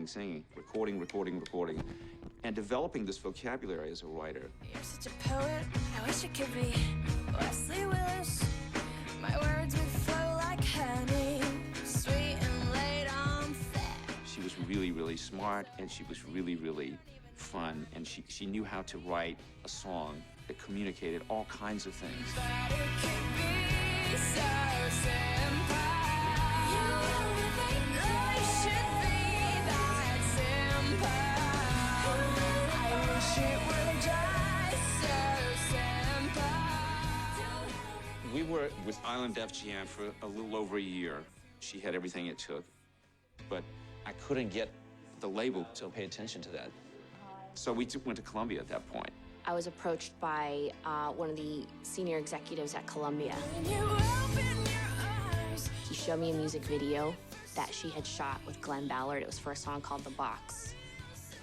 singing, recording, and developing this vocabulary as a writer. You're such a poet, I wish I could be Wesley Willis. My words would flow like honey, sweet and laid on fat. She was really, really smart, and she was really, really fun, and she knew how to write a song that communicated all kinds of things. But it could be so simple. You think life should be that simple. I wish it were just so simple. We were with Island Def Jam for a little over a year. She had everything it took, but I couldn't get the label to pay attention to that. So we went to Columbia at that point. I was approached by one of the senior executives at Columbia. He showed me a music video that she had shot with Glenn Ballard. It was for a song called The Box.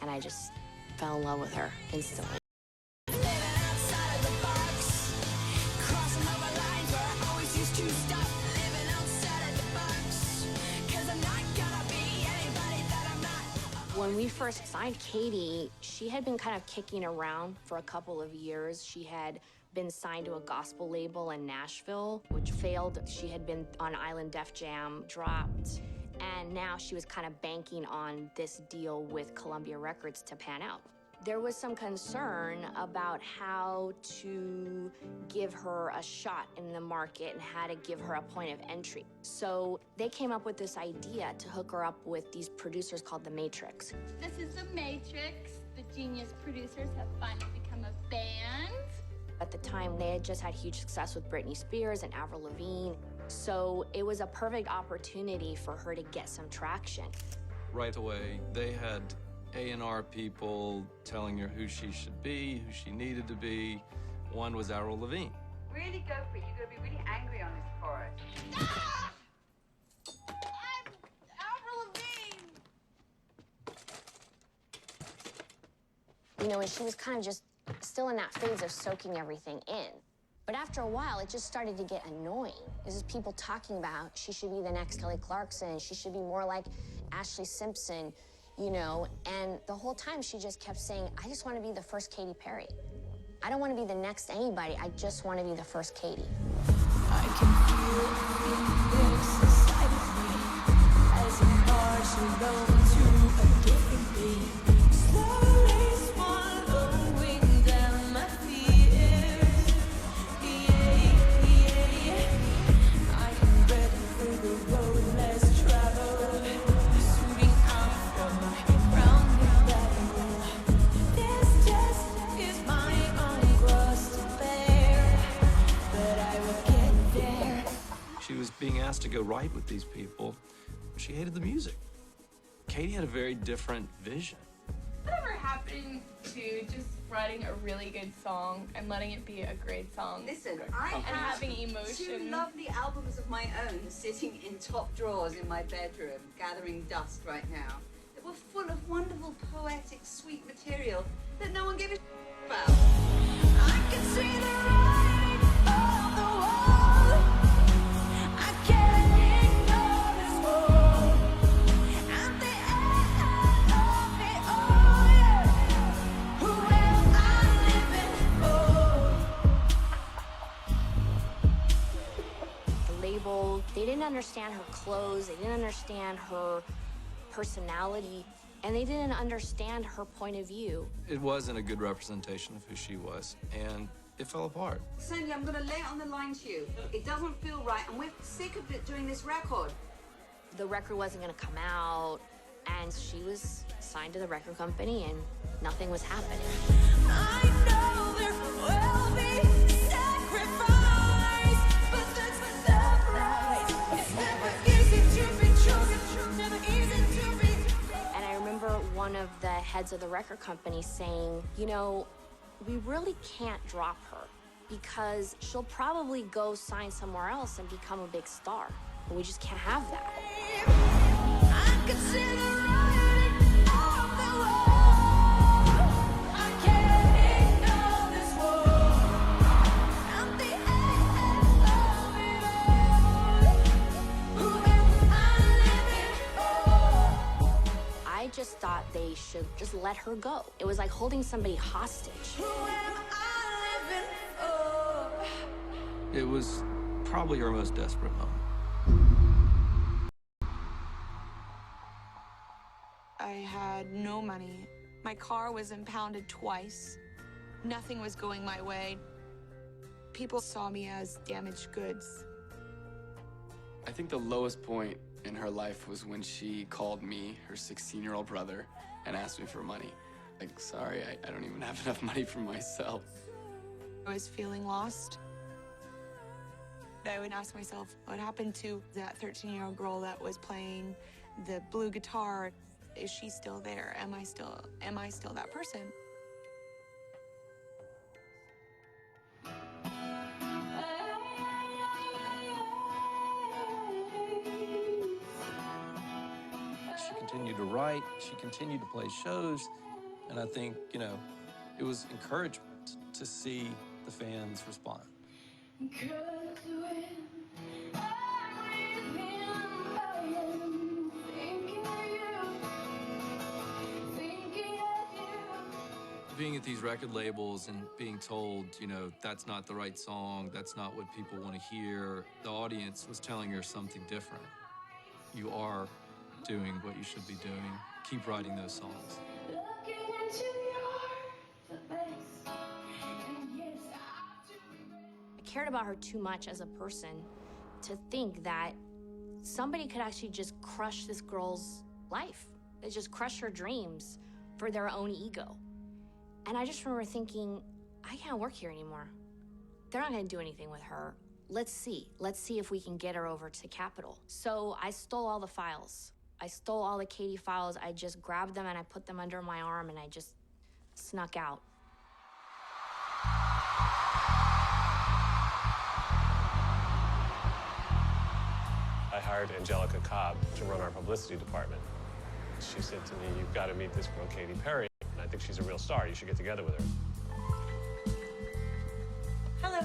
And I just fell in love with her instantly. When we first signed Katy, she had been kind of kicking around for a couple of years. She had been signed to a gospel label in Nashville, which failed. She had been on Island Def Jam, dropped, and now she was kind of banking on this deal with Columbia Records to pan out. There was some concern about how to give her a shot in the market and how to give her a point of entry. So they came up with this idea to hook her up with these producers called The Matrix. This is The Matrix. The genius producers have finally become a band. At the time, they had just had huge success with Britney Spears and Avril Lavigne. So it was a perfect opportunity for her to get some traction. Right away, they had A&R people telling her who she should be, who she needed to be. One was Avril Lavigne. Really go for it. You're going to be really angry on this chorus. Ah! I'm Avril Lavigne! You know, and she was kind of just still in that phase of soaking everything in. But after a while, it just started to get annoying. This is people talking about she should be the next Kelly Clarkson, she should be more like Ashley Simpson, you know, and the whole time she just kept saying, I just want to be the first Katy Perry. I don't want to be the next anybody, I just want to be the first Katy. I can feel this inside of me as it marches along to a different beat. Slowly swallowing down my fears. Yeah. I am ready for the road less traveled. Shooting out from my rounded battle. This just is my own cross to bear, but I will get there. She was being asked to go write with these people. She hated the music. Katy had a very different vision. Whatever happened to just writing a really good song and letting it be a great song? Listen, I and have having emotion. 2 lovely albums of my own sitting in top drawers in my bedroom, gathering dust right now, that were full of wonderful, poetic, sweet material that no one gave a about. I can see the writing on the wall. I can't ignore this wall. At the end of it all, yeah. Who am I living for? The label, they didn't understand her clothes, they didn't understand her personality, and they didn't understand her point of view. It wasn't a good representation of who she was, and it fell apart. Sandy, I'm going to lay it on the line to you. It doesn't feel right, and we're sick of it doing this record. The record wasn't going to come out, and she was signed to the record company, and nothing was happening. I know there will be sacrifice, but that's what love lies. It's never easy to be chosen, never easy to be. And I remember one of the heads of the record company saying, you know, we really can't drop her because she'll probably go sign somewhere else and become a big star. But we just can't have that. I can see the writing on the wall. I can't ignore this wall. At the end of it all, who am I living for? I just thought they should just let her go. It was like holding somebody hostage. Who am I living for? It was probably our most desperate moment. I had no money. My car was impounded twice. Nothing was going my way. People saw me as damaged goods. I think the lowest point in her life was when she called me, her 16-year-old brother, and asked me for money. Like, sorry, I don't even have enough money for myself. I was feeling lost. I would ask myself, what happened to that 13-year-old girl that was playing the blue guitar? Is she still there? Am I still that person? She continued to write, she continued to play shows, and I think, you know, it was encouragement to see the fans respond. Being at these record labels and being told, you know, that's not the right song, that's not what people want to hear, the audience was telling her something different. You are doing what you should be doing. Keep writing those songs. I cared about her too much as a person to think that somebody could actually just crush this girl's life. They just crush her dreams for their own ego. And I just remember thinking, I can't work here anymore. They're not gonna do anything with her. Let's see if we can get her over to Capitol. So I stole all the files. I stole all the Katy files. I just grabbed them and I put them under my arm and I just snuck out. I hired Angelica Cobb to run our publicity department. She said to me, you've got to meet this girl, Katy Perry. And I think she's a real star. You should get together with her. Hello.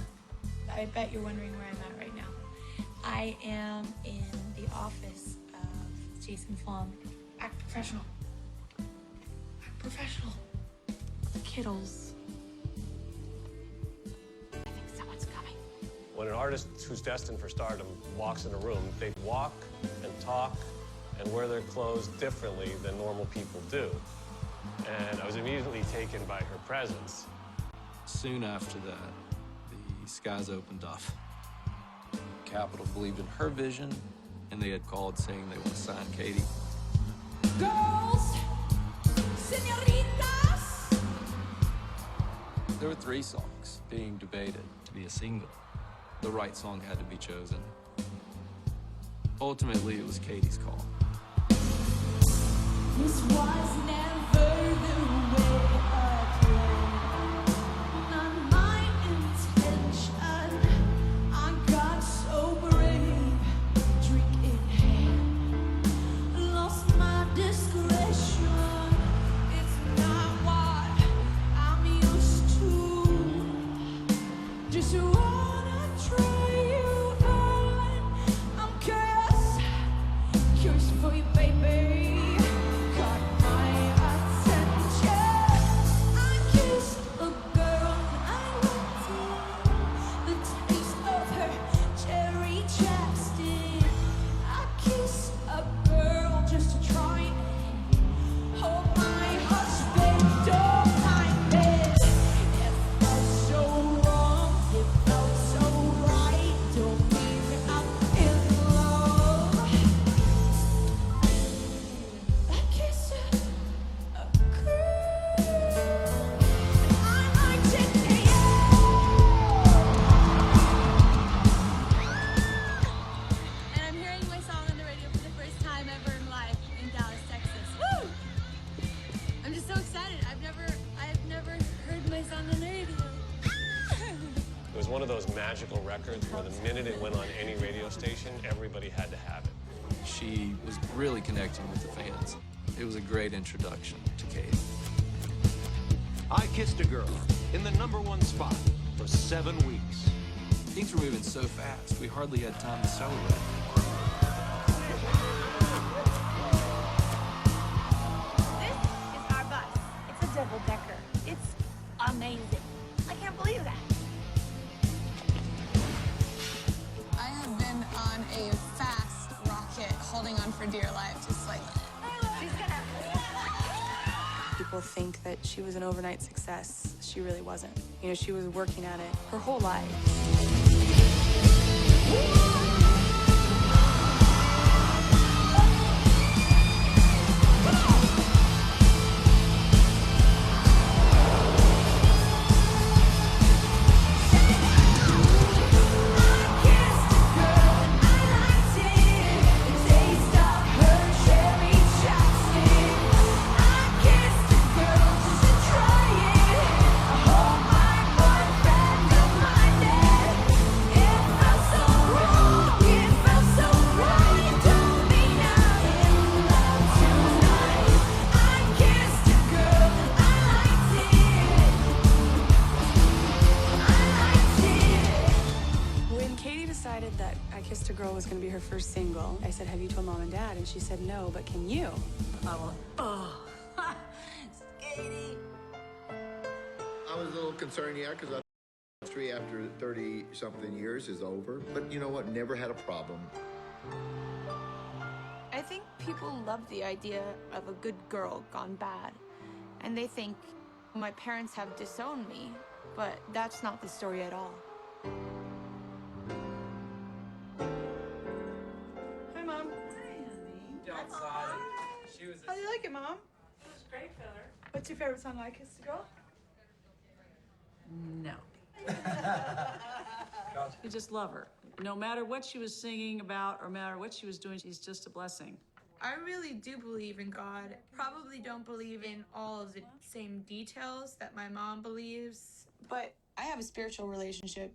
I bet you're wondering where I'm at right now. I am in the office of Jason Flom. Act professional. Act professional. Kittles. I think someone's coming. When an artist who's destined for stardom walks in a room, they walk and talk and wear their clothes differently than normal people do. And I was immediately taken by her presence. Soon after that, the skies opened up. Capitol believed in her vision, and they had called saying they want to sign Katy. Girls, señoritas. There were 3 songs being debated to be a single. The right song had to be chosen. Ultimately, it was Katy's call. This was never the way I planned. Not my intention. I got so brave, drink in hand. Lost my discretion. It's not what I'm used to. Just wanna try you on. I'm curious for you, baby. Got my attention. I kissed a girl I wanted. The taste of her cherry chapstick. I kissed a girl just to try it. Oh, my husband don't mind it. It felt so wrong. It felt so right. Don't mean I'm in love. I kissed a girl. I liked it, And I'm hearing my song on the radio for the first time ever in life in Dallas, Texas. Woo! I'm just so excited. I've never heard my song on the radio. It was one of those magical records where the minute it went on any radio station, everybody had to have it. She was really connecting with the fans. It was a great introduction to Katy. I Kissed a Girl in the #1 spot for 7 weeks. Things were moving so fast, we hardly had time to celebrate. amazing. I can't believe that. I have been on a fast rocket, holding on for dear life, just like. She's gonna. People think that she was an overnight success. She really wasn't. You know, she was working at it her whole life. Decided that I Kissed a Girl was going to be her first single. I said, have you told Mom and Dad? And she said, no, but can you? I went, oh, Katy. I was a little concerned, yeah, because history after 30-something years is over. But you know what? Never had a problem. I think people love the idea of a good girl gone bad. And they think my parents have disowned me, but that's not the story at all. Hi, Mom. Outside. She was. How do you like it, Mom? It was great, Feather. What's your favorite song I Kissed a Girl? No. You just love her. No matter what she was singing about or no matter what she was doing, she's just a blessing. I really do believe in God. Probably don't believe in all of the same details that my mom believes. But I have a spiritual relationship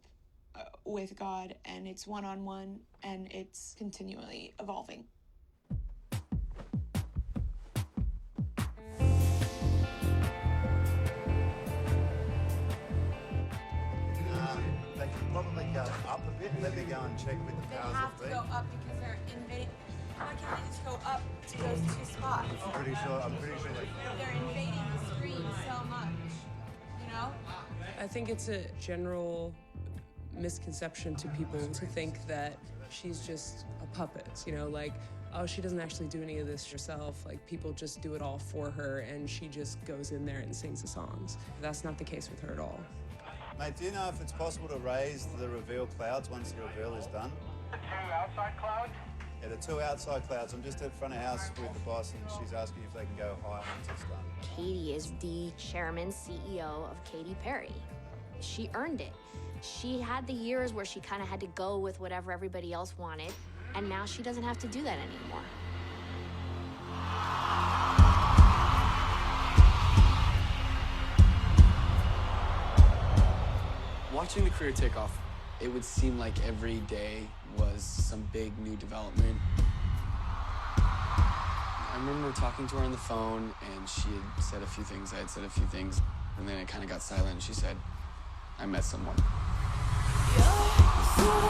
with God, and it's one-on-one, and it's continually evolving. They could probably go up a bit. Let me go and check with the They powers have that to be. go up because they're invading. Why can't they just go up to those two spots? I'm pretty sure They're invading the screen so much, you know? I think it's a general misconception to people to think that she's just a puppet, you know, like, oh, she doesn't actually do any of this herself. Like, people just do it all for her, and she just goes in there and sings the songs. That's not the case with her at all. Mate, do you know if it's possible to raise the reveal clouds once the reveal is done? The two outside clouds? Yeah, the two outside clouds. I'm just at front of house with the boss, and she's asking if they can go higher once it's done. Katy is the chairman, CEO of Katy Perry. She earned it. She had the years where she kind of had to go with whatever everybody else wanted, and now she doesn't have to do that anymore. Watching the career take off, it would seem like every day was some big new development. I remember talking to her on the phone, and she had said a few things, I had said a few things, and then it kind of got silent, and she said, I met someone. You're so